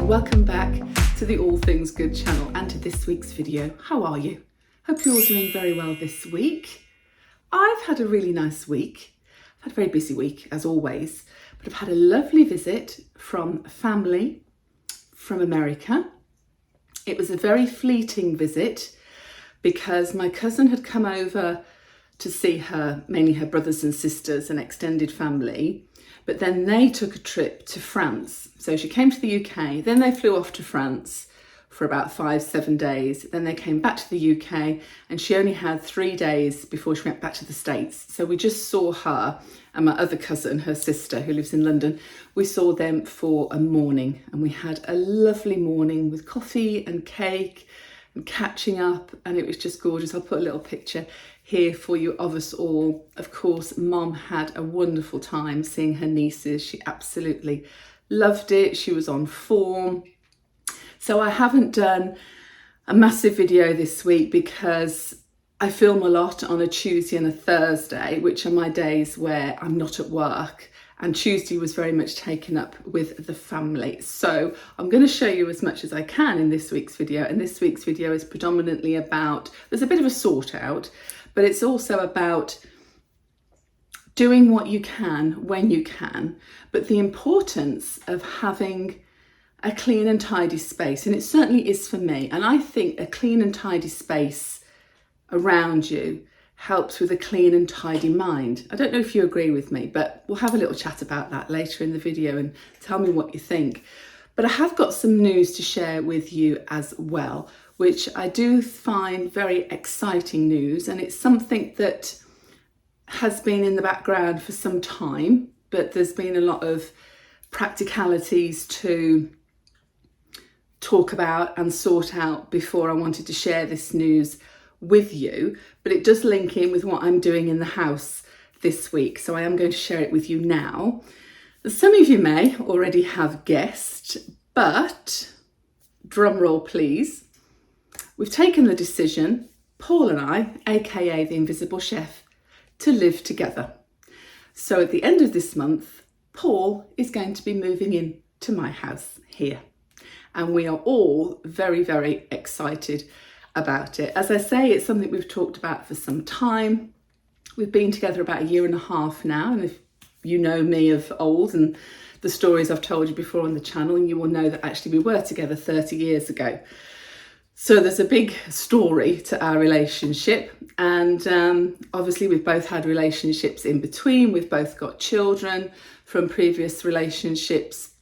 welcome back to the All Things Good channel and to this week's video. How are you? Hope you're all doing very well this week. I've had a really nice week. I've had a very busy week as always, but I've had a lovely visit from family from America. It was a very fleeting visit because my cousin had come over to see her, mainly her brothers and sisters and extended family. But then they took a trip to France. So she came to the UK, then they flew off to France for about 5-7 days. Then they came back to the UK and she only had 3 days before she went back to the States. So we just saw her and my other cousin, her sister, who lives in London. We saw them for a morning and we had a lovely morning with coffee and cake and catching up, and it was just gorgeous. I'll put a little picture here for you of us all. Of course, Mom had a wonderful time seeing her nieces. She absolutely loved it. She was on form. So I haven't done a massive video this week because I film a lot on a Tuesday and a Thursday, which are my days where I'm not at work. And Tuesday was very much taken up with the family. So I'm going to show you as much as I can in this week's video. And this week's video is predominantly about, there's a bit of a sort out, but it's also about doing what you can when you can, but the importance of having a clean and tidy space. And it certainly is for me. And I think a clean and tidy space around you helps with a clean and tidy mind. I don't know if you agree with me, but we'll have a little chat about that later in the video and tell me what you think. But I have got some news to share with you as well, which I do find very exciting news, and it's something that has been in the background for some time, but there's been a lot of practicalities to talk about and sort out before I wanted to share this news with you, but it does link in with what I'm doing in the house this week, so I am going to share it with you now. Some of you may already have guessed, but drum roll please, we've taken the decision, Paul and I, aka the Invisible Chef, to live together. So at the end of this month, Paul is going to be moving in to my house here, and we are all very, very excited about it. As I say, it's something we've talked about for some time. We've been together about 1.5 years now, and if you know me of old and the stories I've told you before on the channel, you will know that actually we were together 30 years ago. So there's a big story to our relationship, and obviously we've both had relationships in between. We've both got children from previous relationships,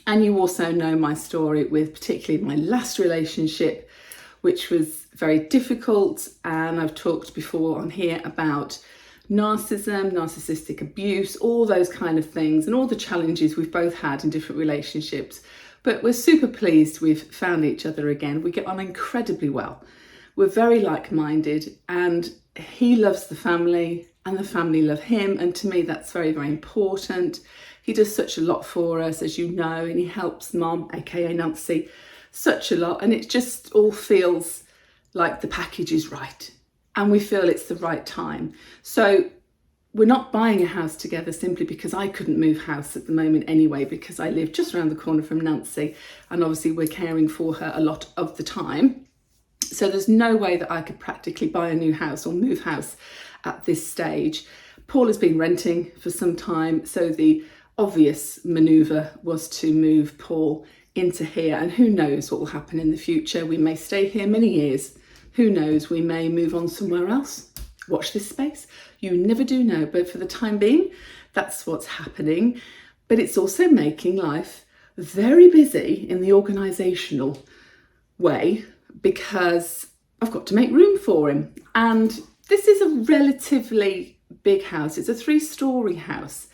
and you also know my story with particularly my last relationship, which was very difficult. And I've talked before on here about narcissism, narcissistic abuse, all those kind of things, and all the challenges we've both had in different relationships. But we're super pleased we've found each other again. We get on incredibly well. We're very like-minded, and he loves the family and the family love him. And to me, that's very, very important. He does such a lot for us, as you know, and he helps Mom, aka Nancy, such a lot, and it just all feels like the package is right and we feel it's the right time. So we're not buying a house together simply because I couldn't move house at the moment anyway, because I live just around the corner from Nancy, and obviously we're caring for her a lot of the time. So there's no way that I could practically buy a new house or move house at this stage. Paul has been renting for some time, so the obvious manoeuvre was to move Paul into here, and who knows what will happen in the future. We may stay here many years. Who knows, we may move on somewhere else. Watch this space. You never do know, but for the time being, that's what's happening. But it's also making life very busy in the organisational way, because I've got to make room for him. And this is a relatively big house. It's a 3-storey house,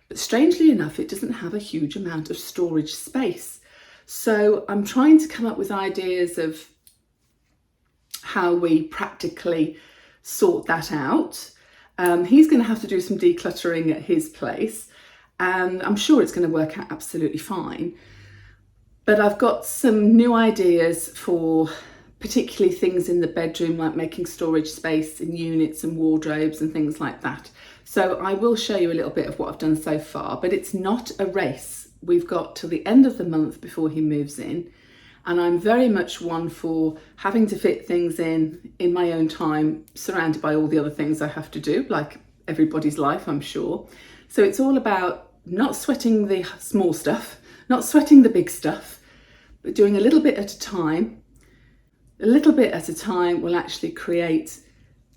but strangely enough, it doesn't have a huge amount of storage space. So I'm trying to come up with ideas of how we practically sort that out. He's going to have to do some decluttering at his place, and I'm sure it's going to work out absolutely fine. But I've got some new ideas for particularly things in the bedroom, like making storage space in units and wardrobes and things like that. So I will show you a little bit of what I've done so far, but it's not a race. we've got till the end of the month before he moves in. And I'm very much one for having to fit things in my own time, surrounded by all the other things I have to do, like everybody's life, I'm sure. So it's all about not sweating the small stuff, not sweating the big stuff, but doing a little bit at a time. A little bit at a time will actually create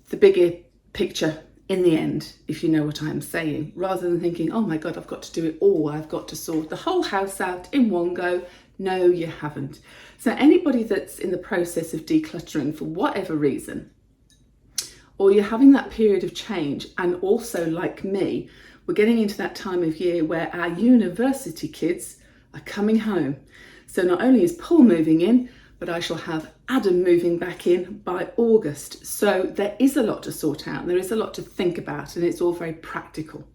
the bigger picture in the end, if you know what I'm saying, rather than thinking, oh my God, I've got to do it all. I've got to sort the whole house out in one go. No, you haven't. So anybody that's in the process of decluttering for whatever reason, or you're having that period of change, and also like me, we're getting into that time of year where our university kids are coming home. So not only is Paul moving in, but I shall have Adam moving back in by August. So there is a lot to sort out, and there is a lot to think about, and it's all very practical.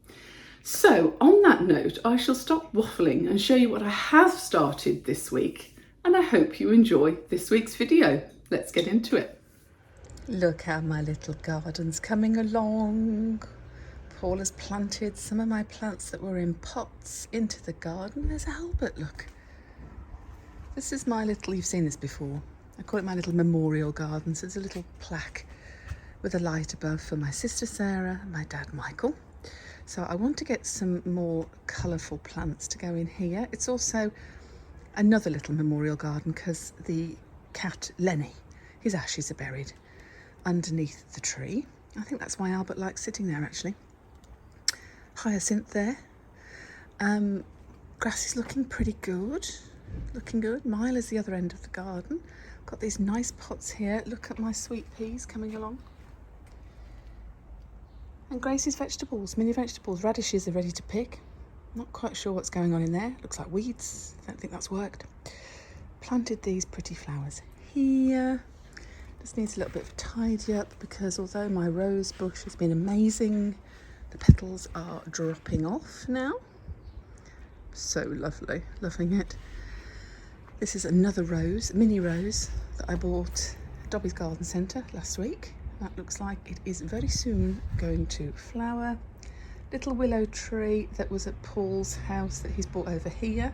So on that note, I shall stop waffling and show you what I have started this week, and I hope you enjoy this week's video. Let's get into it. Look how my little garden's coming along. Paul has planted some of my plants that were in pots into the garden. There's Albert, look. This is my little, you've seen this before, I call it my little memorial garden. So there's a little plaque with a light above for my sister Sarah and my dad Michael. So I want to get some more colourful plants to go in here. It's also another little memorial garden because the cat Lenny, his ashes are buried underneath the tree. I think that's why Albert likes sitting there actually. Hyacinth there. Grass is looking pretty good. Looking good. Mile is the other end of the garden. Got these nice pots here. Look at my sweet peas coming along. And Gracie's vegetables, mini vegetables, radishes are ready to pick. Not quite sure what's going on in there. Looks like weeds. Don't think that's worked. Planted these pretty flowers here. Just needs a little bit of tidy up because although my rose bush has been amazing, the petals are dropping off now. So lovely, loving it. This is another rose, mini rose, that I bought at Dobby's Garden Centre last week. That looks like it is very soon going to flower. Little willow tree that was at Paul's house that he's brought over here.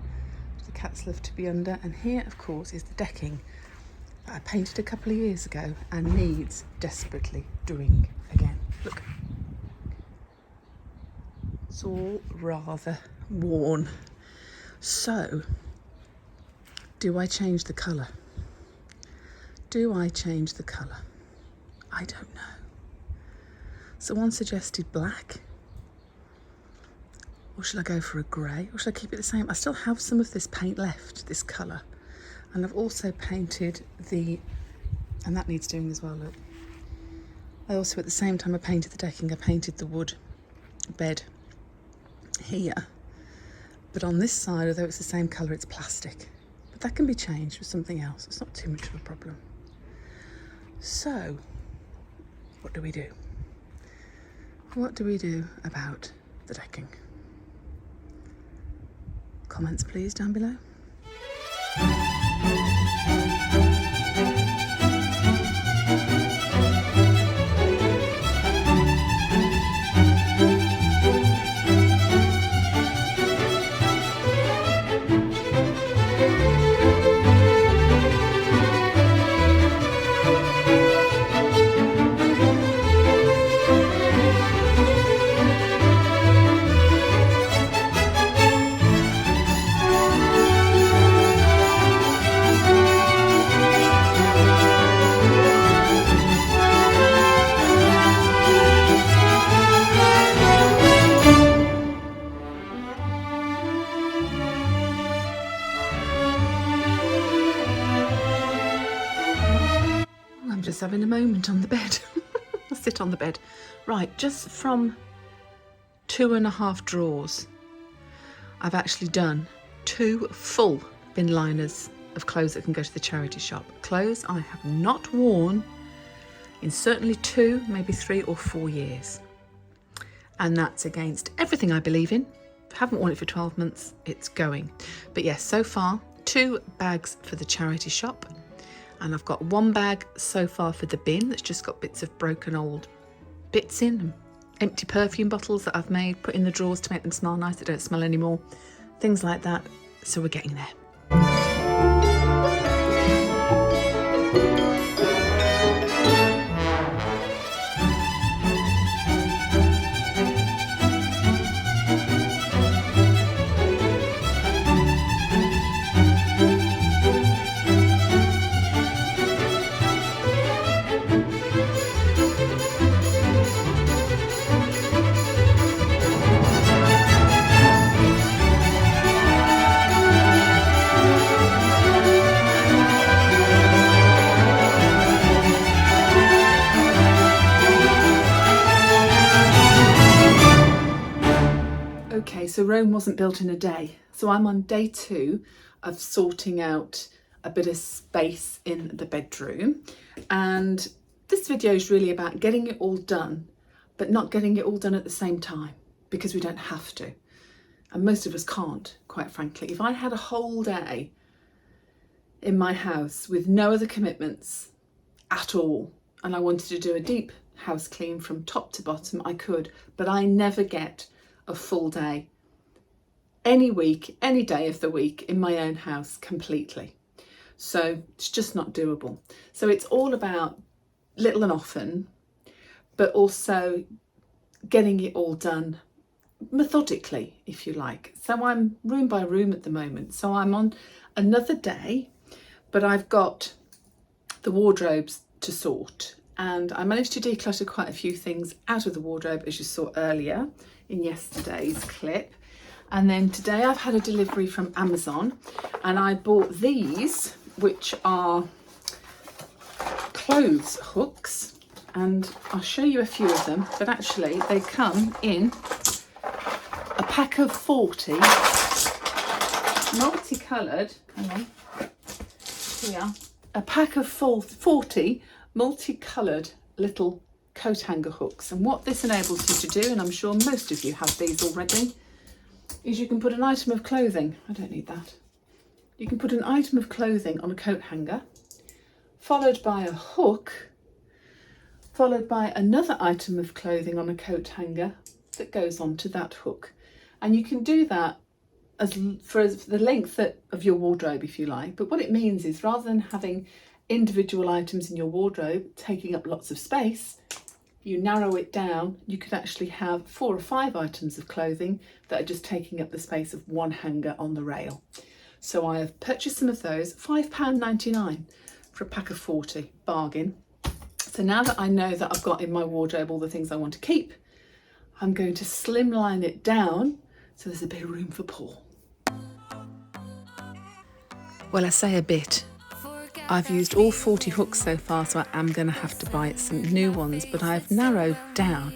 The cats love to be under. And here, of course, is the decking that I painted a couple of years ago and needs desperately doing again. Look. It's all rather worn. So, do I change the colour? Do I change the colour? I don't know. Someone suggested black. Or should I go for a grey? Or should I keep it the same? I still have some of this paint left, this colour. And I've also painted and that needs doing as well, look. I also, at the same time I painted the decking, I painted the wood bed here. But on this side, although it's the same colour, it's plastic. But that can be changed with something else. It's not too much of a problem. So, what do we do? What do we do about the decking? Comments please down below. I'm just having a moment on the bed. I'll sit on the bed. Right, just from 2.5 drawers, I've actually done 2 full bin liners of clothes that can go to the charity shop. Clothes I have not worn in certainly 2, maybe 3 or 4 years. And that's against everything I believe in. If I haven't worn it for 12 months, it's going. But yes, so far, 2 bags for the charity shop. And I've got 1 bag so far for the bin that's just got bits of broken old bits in, and empty perfume bottles that I've made, put in the drawers to make them smell nice, that don't smell anymore. things like that. So we're getting there. Okay, so Rome wasn't built in a day. So I'm on day 2 of sorting out a bit of space in the bedroom. And this video is really about getting it all done, but not getting it all done at the same time, because we don't have to. And most of us can't, quite frankly. If I had a whole day in my house with no other commitments at all, and I wanted to do a deep house clean from top to bottom, I could, but I never get a full day any week, any day of the week in my own house completely. So it's just not doable. So it's all about little and often, but also getting it all done methodically, if you like. So I'm room by room at the moment. So I'm on another day, but I've got the wardrobes to sort. And I managed to declutter quite a few things out of the wardrobe, as you saw earlier in yesterday's clip. And then today I've had a delivery from Amazon, and I bought these, which are clothes hooks, and I'll show you a few of them, but actually they come in a pack of 40 multicoloured, hang on, here, a pack of 40 multicoloured little coat hanger hooks. And what this enables you to do, and I'm sure most of you have these already, is you can put an item of clothing, I don't need that, you can put an item of clothing on a coat hanger, followed by a hook, followed by another item of clothing on a coat hanger that goes onto that hook. And you can do that for the length of your wardrobe, if you like. But what it means is, rather than having individual items in your wardrobe taking up lots of space, you narrow it down. You could actually have 4 or 5 items of clothing that are just taking up the space of one hanger on the rail. So I have purchased some of those, £5.99 for a pack of 40, bargain. So now that I know that I've got in my wardrobe all the things I want to keep, I'm going to slimline it down so there's a bit of room for Paul. Well, I say a bit. I've used all 40 hooks so far, so I am going to have to buy some new ones, but I've narrowed down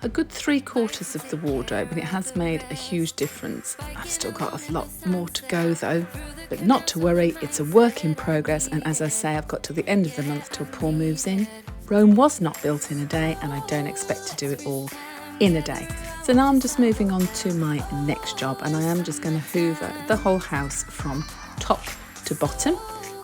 a good 3/4 of the wardrobe, and it has made a huge difference. I've still got a lot more to go though, but not to worry, it's a work in progress. And as I say, I've got to the end of the month till Paul moves in. Rome was not built in a day, and I don't expect to do it all in a day. So now I'm just moving on to my next job, and I am just going to hoover the whole house from top to bottom.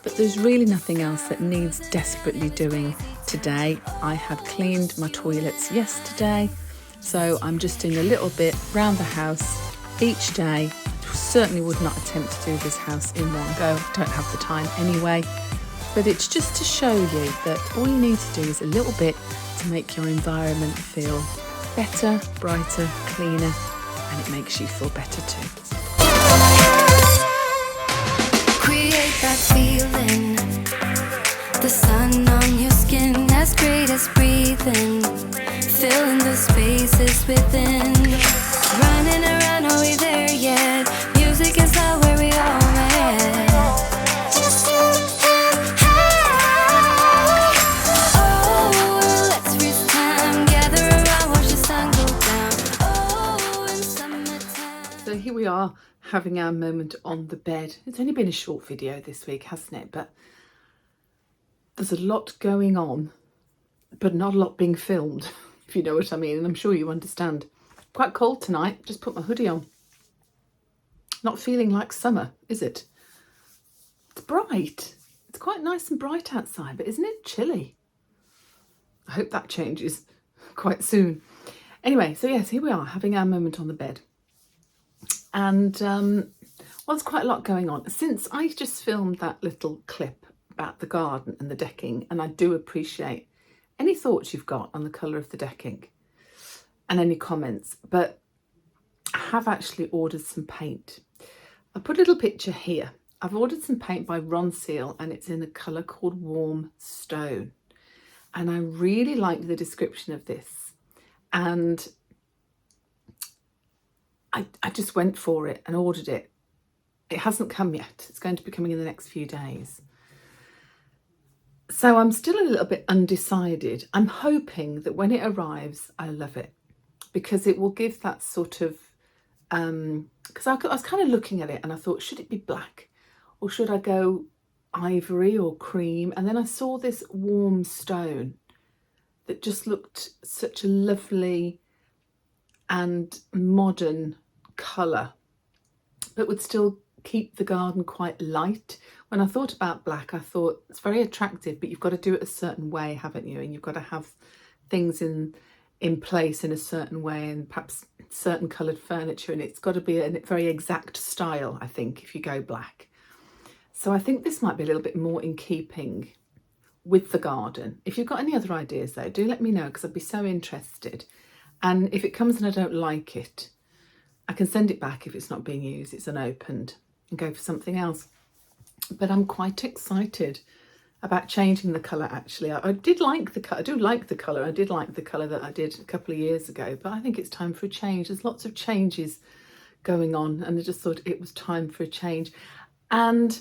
But there's really nothing else that needs desperately doing today. I had cleaned my toilets yesterday, so I'm just doing a little bit round the house each day. Certainly would not attempt to do this house in one go, don't have the time anyway. But it's just to show you that all you need to do is a little bit to make your environment feel better, brighter, cleaner, and it makes you feel better too. Create that feeling, the sun on your skin, as great as breathing, filling the spaces within. Running around, are we there yet? Music is not where we all met. Oh, let's freeze time, gather around, watch the sun go down. Oh, in summertime. So here we are, having our moment on the bed. It's only been a short video this week, hasn't it? But there's a lot going on, but not a lot being filmed, if you know what I mean, and I'm sure you understand. Quite cold tonight, just put my hoodie on. Not feeling like summer, is it? It's bright. It's quite nice and bright outside, but isn't it chilly? I hope that changes quite soon. Anyway, so yes, here we are, having our moment on the bed. And Well, there's quite a lot going on. Since I just filmed that little clip about the garden and the decking, and I do appreciate any thoughts you've got on the colour of the decking and any comments, but I have actually ordered some paint. I put a little picture here. I've ordered some paint by Ronseal and it's in a colour called Warm Stone. And I really liked the description of this. And I just went for it and ordered it. It hasn't come yet. It's going to be coming in the next few days. So I'm still a little bit undecided. I'm hoping that when it arrives, I love it, because it will give that sort of, because I was kind of looking at it and I thought, should it be black or should I go ivory or cream? And then I saw this Warm Stone that just looked such a lovely and modern colour, but would still keep the garden quite light. When I thought about black, I thought it's very attractive, but you've got to do it a certain way, haven't you? And you've got to have things in place in a certain way, and perhaps certain coloured furniture, and it's got to be a very exact style, I think, if you go black. So I think this might be a little bit more in keeping with the garden. If you've got any other ideas though, do let me know, because I'd be so interested. And if it comes and I don't like it, I can send it back if it's not being used, it's unopened, and go for something else. But I'm quite excited about changing the colour actually. I did like the colour, I do like the colour, I did like the colour that I did a couple of years ago, but I think it's time for a change. There's lots of changes going on and I just thought it was time for a change. And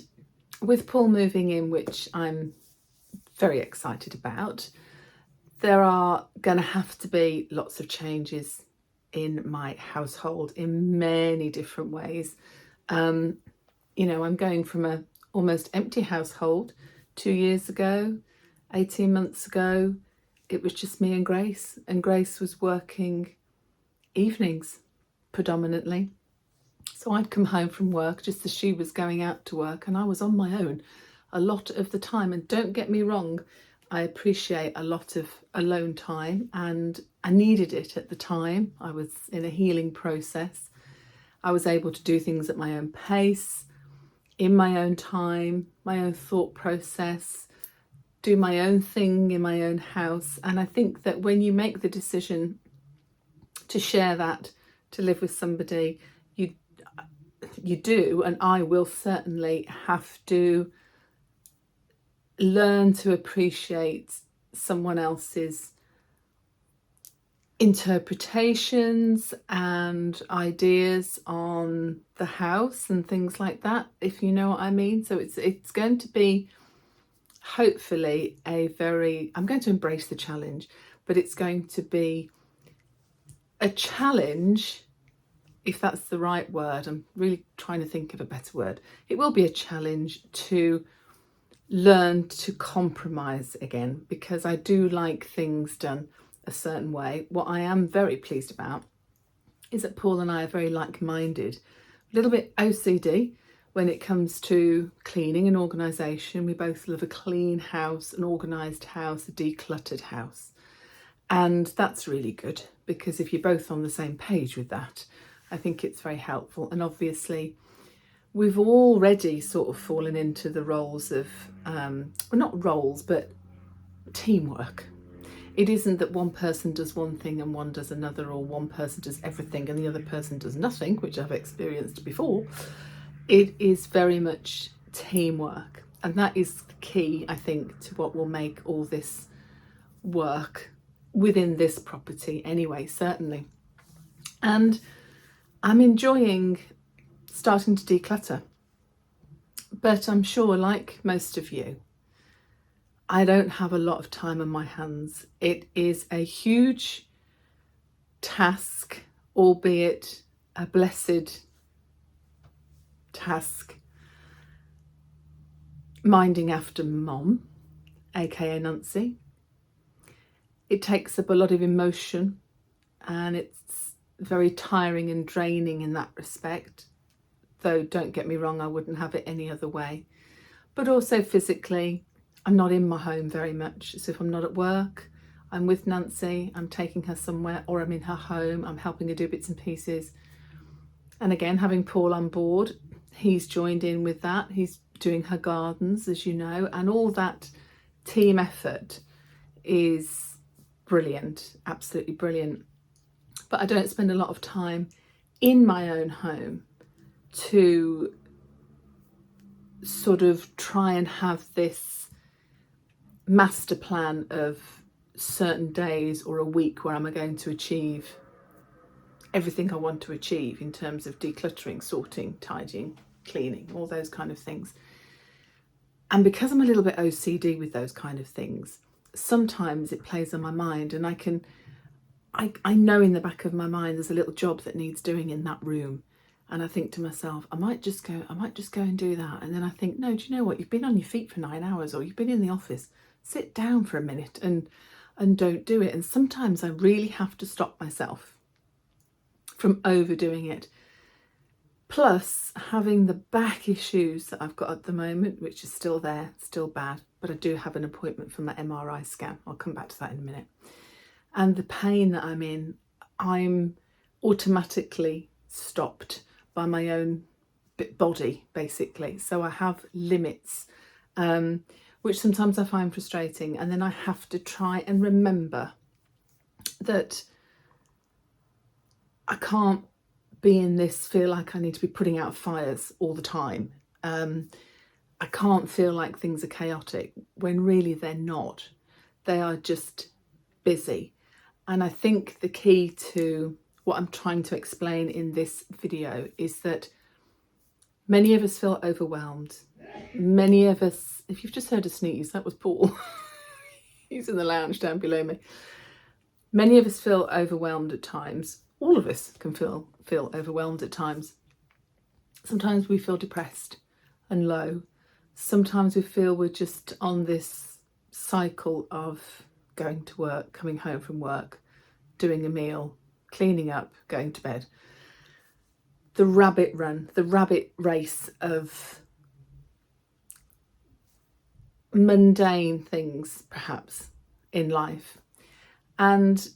with Paul moving in, which I'm very excited about, there are going to have to be lots of changes in my household in many different ways. You know, I'm going from a almost empty household 2 years ago, 18 months ago. It was just me and Grace was working evenings predominantly. So I'd come home from work just as she was going out to work, and I was on my own a lot of the time. And don't get me wrong, I appreciate a lot of alone time, and I needed it at the time. I was in a healing process. I was able to do things at my own pace, in my own time, my own thought process, do my own thing in my own house. And I think that when you make the decision to share that, to live with somebody, you do, and I will certainly have to learn to appreciate someone else's interpretations and ideas on the house and things like that, if you know what I mean. So it's going to be hopefully I'm going to embrace the challenge, but it's going to be a challenge, if that's the right word. I'm really trying to think of a better word. It will be a challenge to learn to compromise again, because I do like things done a certain way. What I am very pleased about is that Paul and I are very like-minded, a little bit OCD when it comes to cleaning and organisation. We both love a clean house, an organised house, a decluttered house. And that's really good, because if you're both on the same page with that, I think it's very helpful. And obviously we've already sort of fallen into the roles of, well, not roles, but teamwork. It isn't that one person does one thing and one does another, or one person does everything and the other person does nothing, which I've experienced before. It is very much teamwork. And that is the key, I think, to what will make all this work within this property anyway, certainly. And I'm enjoying starting to declutter. But I'm sure, like most of you, I don't have a lot of time on my hands. It is a huge task, albeit a blessed task, minding after Mom, aka Nancy. It takes up a lot of emotion, and it's very tiring and draining in that respect. Though don't get me wrong, I wouldn't have it any other way. But also physically, I'm not in my home very much. So if I'm not at work, I'm with Nancy, I'm taking her somewhere, or I'm in her home, I'm helping her do bits and pieces. And again, having Paul on board, he's joined in with that. He's doing her gardens, as you know, and all that team effort is brilliant, absolutely brilliant. But I don't spend a lot of time in my own home to sort of try and have this master plan of certain days or a week where am I going to achieve everything I want to achieve in terms of decluttering, sorting, tidying, cleaning, all those kind of things. And because I'm a little bit OCD with those kind of things, sometimes it plays on my mind, and I know in the back of my mind there's a little job that needs doing in that room, and I think to myself, I might just go and do that. And then I think, no, do you know what? You've been on your feet for 9 hours, or you've been in the office. Sit down for a minute and don't do it. And sometimes I really have to stop myself from overdoing it. Plus, having the back issues that I've got at the moment, which is still there, still bad, but I do have an appointment for my MRI scan. I'll come back to that in a minute. And the pain that I'm in, I'm automatically stopped by my own body, basically. So I have limits, which sometimes I find frustrating. And then I have to try and remember that I can't be in this, feel like I need to be putting out fires all the time. I can't feel like things are chaotic when really they're not. They are just busy. And I think the key to what I'm trying to explain in this video is that many of us feel overwhelmed. Many of us, if you've just heard a sneeze, that was Paul. He's in the lounge down below me. Many of us feel overwhelmed at times. All of us can feel overwhelmed at times. Sometimes we feel depressed and low. Sometimes we feel we're just on this cycle of going to work, coming home from work, doing a meal, cleaning up, going to bed. The rabbit run, the rabbit race of mundane things, perhaps, in life. And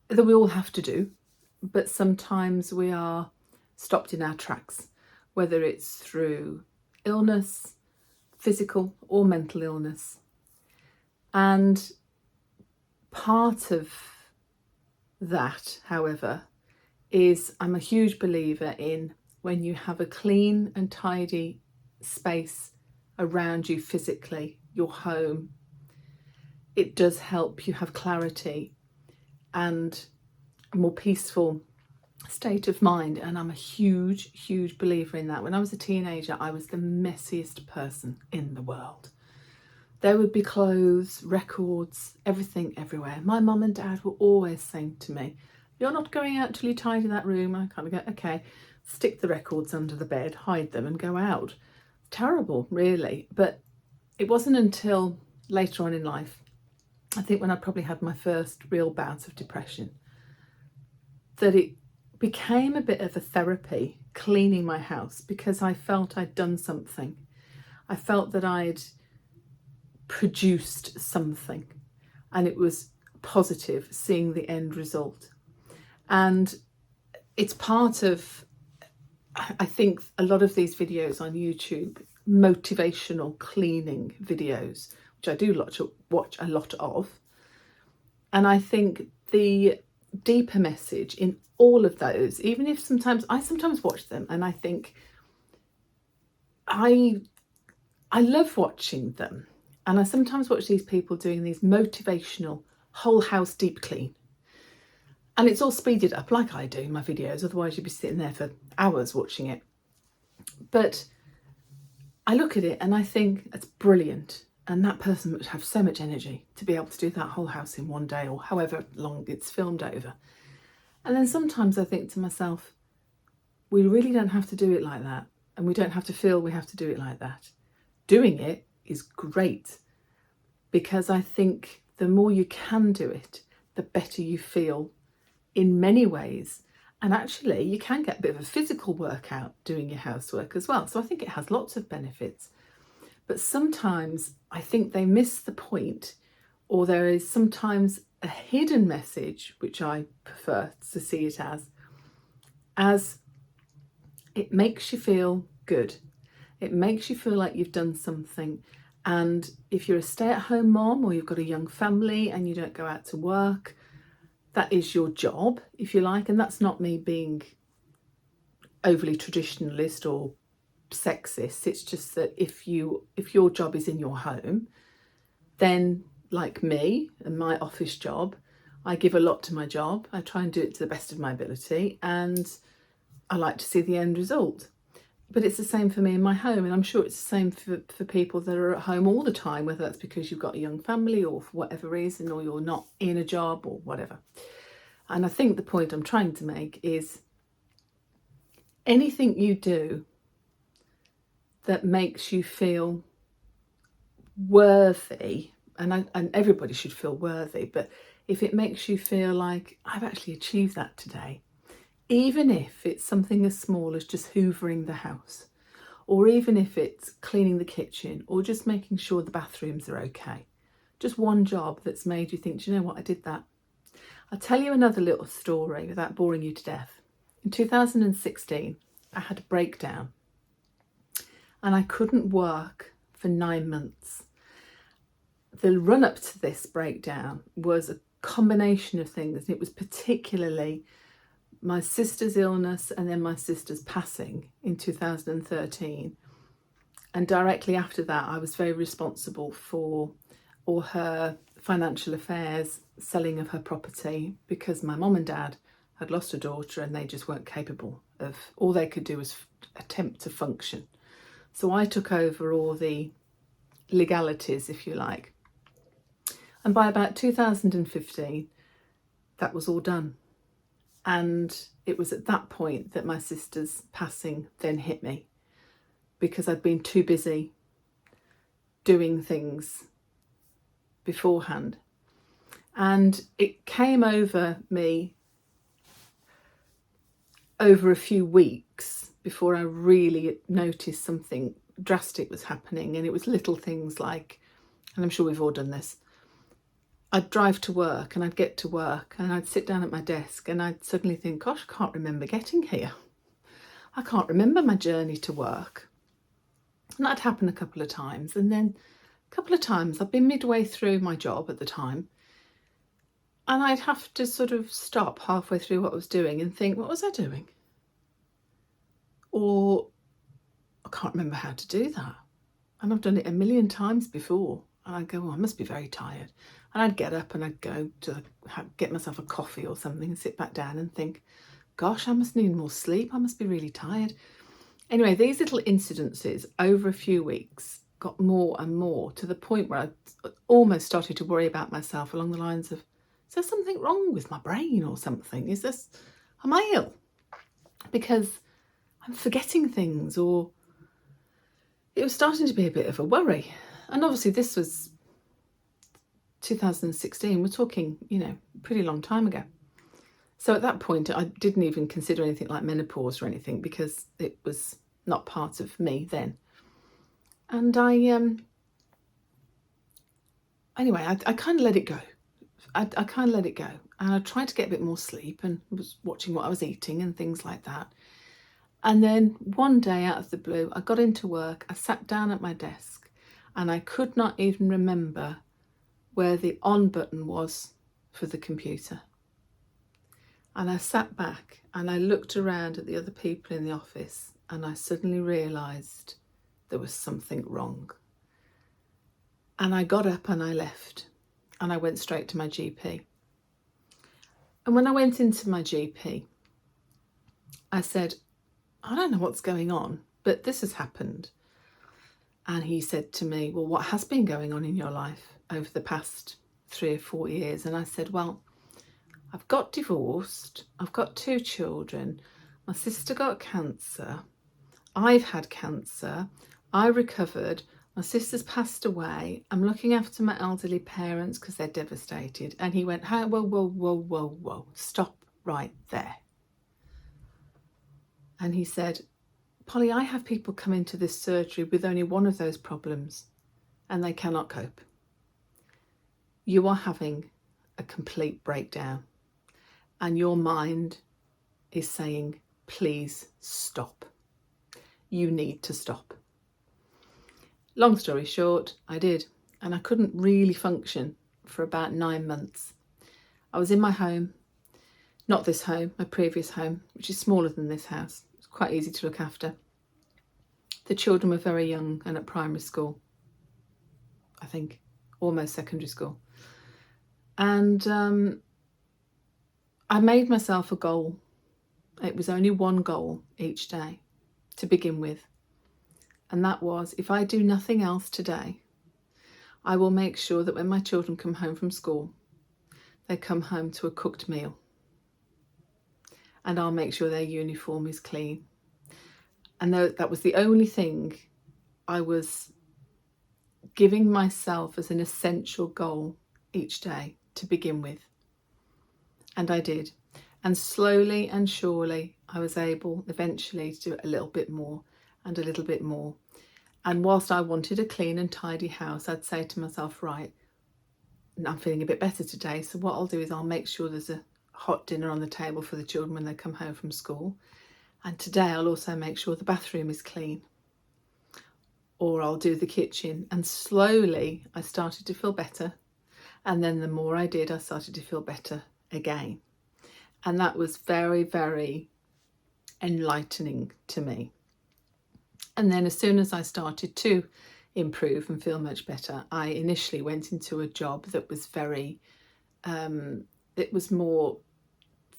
that we all have to do. But sometimes we are stopped in our tracks, whether it's through illness, physical or mental illness. And part of that, however, is I'm a huge believer in when you have a clean and tidy space around you physically, your home, it does help you have clarity and a more peaceful state of mind. And I'm a huge believer in that. When I was a teenager, I was the messiest person in the world. There would be clothes, records, everything everywhere. My mum and dad were always saying to me, you're not going out till you tidy that room. I kind of go, okay, stick the records under the bed, hide them and go out. Terrible, really. But it wasn't until later on in life, I think when I probably had my first real bout of depression, that it became a bit of a therapy, cleaning my house, because I felt I'd done something. I felt that I'd produced something, and it was positive, seeing the end result. And it's part of, I think, a lot of these videos on YouTube, motivational cleaning videos, which I do watch a lot of. And I think the deeper message in all of those, even if I sometimes watch them and I think I love watching them, and I sometimes watch these people doing these motivational whole house deep clean, and it's all speeded up like I do in my videos, otherwise you'd be sitting there for hours watching it. But I look at it and I think it's brilliant, and that person would have so much energy to be able to do that whole house in one day or however long it's filmed over. And then sometimes I think to myself, we really don't have to do it like that, and we don't have to feel we have to do it like that. Doing it is great, because I think the more you can do it, the better you feel in many ways. And actually you can get a bit of a physical workout doing your housework as well. So I think it has lots of benefits. But sometimes I think they miss the point, or there is sometimes a hidden message, which I prefer to see it as it makes you feel good. It makes you feel like you've done something. And if you're a stay-at-home mom or you've got a young family and you don't go out to work, that is your job, if you like. And that's not me being overly traditionalist or sexist. It's just that if your job is in your home, then like me and my office job, I give a lot to my job. I try and do it to the best of my ability, and I like to see the end result. But it's the same for me in my home, and I'm sure it's the same for people that are at home all the time, whether that's because you've got a young family or for whatever reason, or you're not in a job or whatever. And I think the point I'm trying to make is anything you do that makes you feel worthy, and everybody should feel worthy, but if it makes you feel like I've actually achieved that today, even if it's something as small as just hoovering the house, or even if it's cleaning the kitchen, or just making sure the bathrooms are okay, just one job that's made you think, do you know what, I did that. I'll tell you another little story without boring you to death. In 2016, I had a breakdown and I couldn't work for 9 months. The run up to this breakdown was a combination of things, and it was particularly my sister's illness and then my sister's passing in 2013. And directly after that, I was very responsible for all her financial affairs, selling of her property, because my mum and dad had lost a daughter and they just weren't capable of, all they could do was attempt to function. So I took over all the legalities, if you like. And by about 2015, that was all done. And it was at that point that my sister's passing then hit me, because I'd been too busy doing things beforehand. And it came over me over a few weeks before I really noticed something drastic was happening. And it was little things like, and I'm sure we've all done this, I'd drive to work and I'd get to work and I'd sit down at my desk and I'd suddenly think, gosh, I can't remember getting here. I can't remember my journey to work. And that'd happen a couple of times. And then a couple of times I'd been midway through my job at the time and I'd have to sort of stop halfway through what I was doing and think, what was I doing? Or I can't remember how to do that. And I've done it a million times before. And I'd go, oh, I must be very tired. And I'd get up and I'd go to get myself a coffee or something and sit back down and think, gosh, I must need more sleep. I must be really tired. Anyway, these little incidences over a few weeks got more and more, to the point where I almost started to worry about myself along the lines of, is there something wrong with my brain or something? Am I ill? Because I'm forgetting things, or it was starting to be a bit of a worry. And obviously this was 2016, we're talking, pretty long time ago. So at that point, I didn't even consider anything like menopause or anything, because it was not part of me then. And I kind of let it go. I kind of let it go. And I tried to get a bit more sleep and was watching what I was eating and things like that. And then one day out of the blue, I got into work, I sat down at my desk, and I could not even remember where the on button was for the computer. And I sat back and I looked around at the other people in the office, and I suddenly realised there was something wrong. And I got up and I left, and I went straight to my GP. And when I went into my GP, I said, I don't know what's going on, but this has happened. And he said to me, well, what has been going on in your life over the past 3 or 4 years? And I said, well, I've got divorced, I've got 2 children, my sister got cancer, I've had cancer, I recovered, my sister's passed away, I'm looking after my elderly parents because they're devastated. And he went, hey, whoa, stop right there. And he said, Polly, I have people come into this surgery with only one of those problems and they cannot cope. You are having a complete breakdown and your mind is saying, please stop. you need to stop. Long story short, I did, and I couldn't really function for about 9 months. I was in my home, not this home, my previous home, which is smaller than this house. It's quite easy to look after. The children were very young and at primary school, I think, almost secondary school. And I made myself a goal. It was only one goal each day to begin with. And that was, if I do nothing else today, I will make sure that when my children come home from school, they come home to a cooked meal. And I'll make sure their uniform is clean. And that was the only thing I was giving myself as an essential goal each day to begin with. And I did. And slowly and surely, I was able eventually to do it a little bit more and a little bit more. And whilst I wanted a clean and tidy house, I'd say to myself, right, I'm feeling a bit better today. So what I'll do is I'll make sure there's a hot dinner on the table for the children when they come home from school. And today I'll also make sure the bathroom is clean. Or I'll do the kitchen. And slowly I started to feel better. And then the more I did, I started to feel better again. And that was very, very enlightening to me. And then as soon as I started to improve and feel much better, I initially went into a job that was very, it was more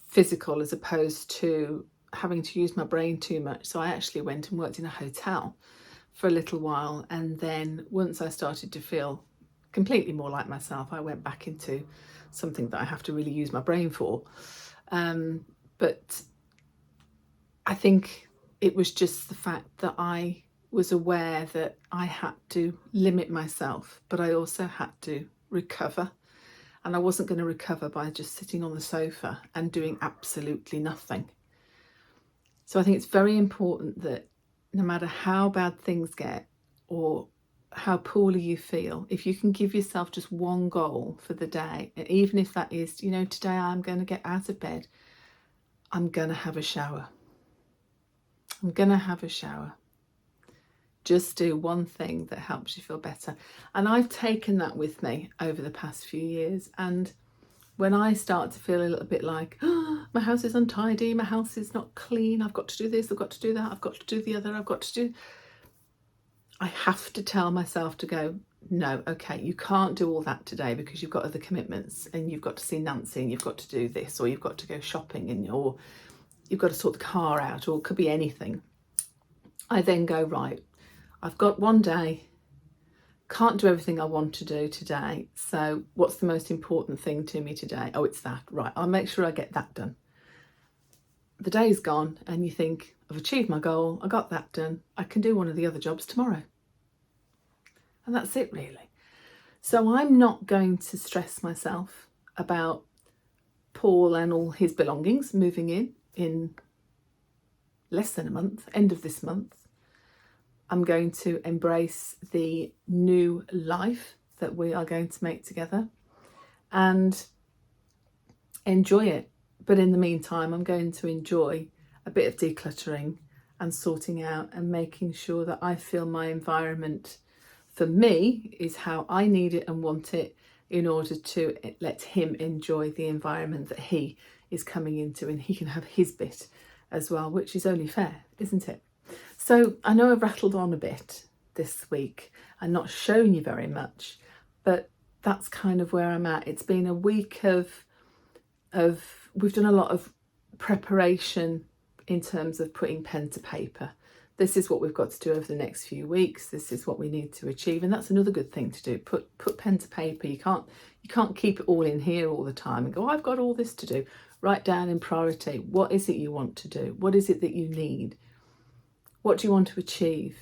physical as opposed to having to use my brain too much. So I actually went and worked in a hotel for a little while. And then once I started to feel completely more like myself, I went back into something that I have to really use my brain for. But I think it was just the fact that I was aware that I had to limit myself, but I also had to recover. And I wasn't going to recover by just sitting on the sofa and doing absolutely nothing. So I think it's very important that no matter how bad things get or how poorly you feel, if you can give yourself just one goal for the day, and even if that is, today I'm going to get out of bed, I'm going to have a shower. I'm going to have a shower. Just do one thing that helps you feel better. And I've taken that with me over the past few years. And when I start to feel a little bit like, oh, my house is untidy, my house is not clean, I've got to do this, I've got to do that, I've got to do the other, I have to tell myself to go, no, okay, you can't do all that today because you've got other commitments and you've got to see Nancy and you've got to do this, or you've got to go shopping, or you've got to sort the car out, or it could be anything. I then go, right, I've got one day, can't do everything I want to do today. So what's the most important thing to me today? Oh, it's that. Right, I'll make sure I get that done. The day's gone and you think, I've achieved my goal, I got that done, I can do one of the other jobs tomorrow. And that's it really. So I'm not going to stress myself about Paul and all his belongings moving in less than a month, end of this month. I'm going to embrace the new life that we are going to make together and enjoy it. But in the meantime, I'm going to enjoy a bit of decluttering and sorting out and making sure that I feel my environment for me is how I need it and want it, in order to let him enjoy the environment that he is coming into, and he can have his bit as well, which is only fair, isn't it? So I know I've rattled on a bit this week and not shown you very much, but that's kind of where I'm at. It's been a week of we've done a lot of preparation in terms of putting pen to paper. This is what we've got to do over the next few weeks. This is what we need to achieve, and that's another good thing to do. Put pen to paper. You can't keep it all in here all the time and go, I've got all this to do. Write down in priority, what is it you want to do? What is it that you need? What do you want to achieve?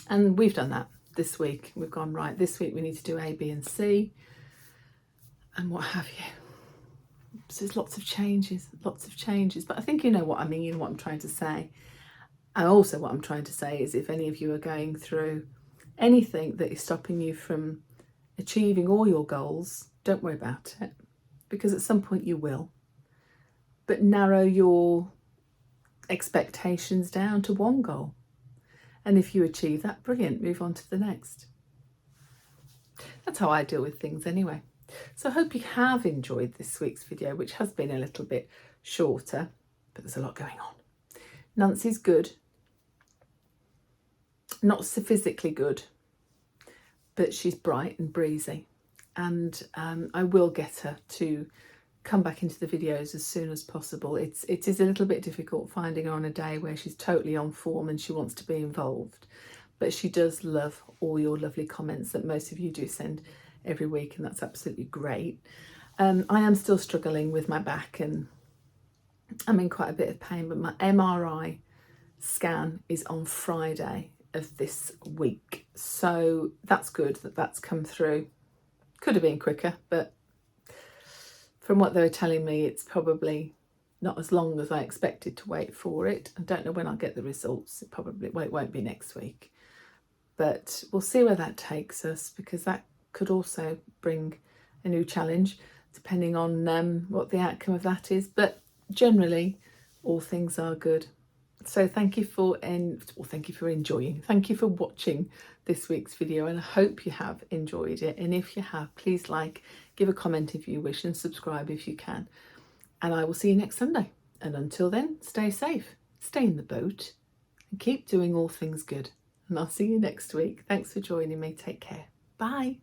And we've done that this week. We've gone, right, this week we need to do A, B and C and what have you. So there's lots of changes. But I think you know what I mean, what I'm trying to say. And also what I'm trying to say is, if any of you are going through anything that is stopping you from achieving all your goals, don't worry about it, because at some point you will. But narrow your expectations down to one goal. And if you achieve that, brilliant, move on to the next. That's how I deal with things anyway. So I hope you have enjoyed this week's video, which has been a little bit shorter, but there's a lot going on. Nancy's good. Not so physically good, but she's bright and breezy. And I will get her to come back into the videos as soon as possible. It is a little bit difficult finding her on a day where she's totally on form and she wants to be involved. But she does love all your lovely comments that most of you do send every week, and that's absolutely great. I am still struggling with my back and I'm in quite a bit of pain, but my MRI scan is on Friday of this week. So that's good that that's come through. Could have been quicker, but from what they were telling me, it's probably not as long as I expected to wait for it. I don't know when I'll get the results. It won't be next week. But we'll see where that takes us, because that could also bring a new challenge depending on what the outcome of that is. But generally, all things are good. So thank you for enjoying. Thank you for watching this week's video, and I hope you have enjoyed it. And if you have, please give a comment if you wish, and subscribe if you can. And I will see you next Sunday. And until then, stay safe, stay in the boat, and keep doing all things good. And I'll see you next week. Thanks for joining me. Take care. Bye.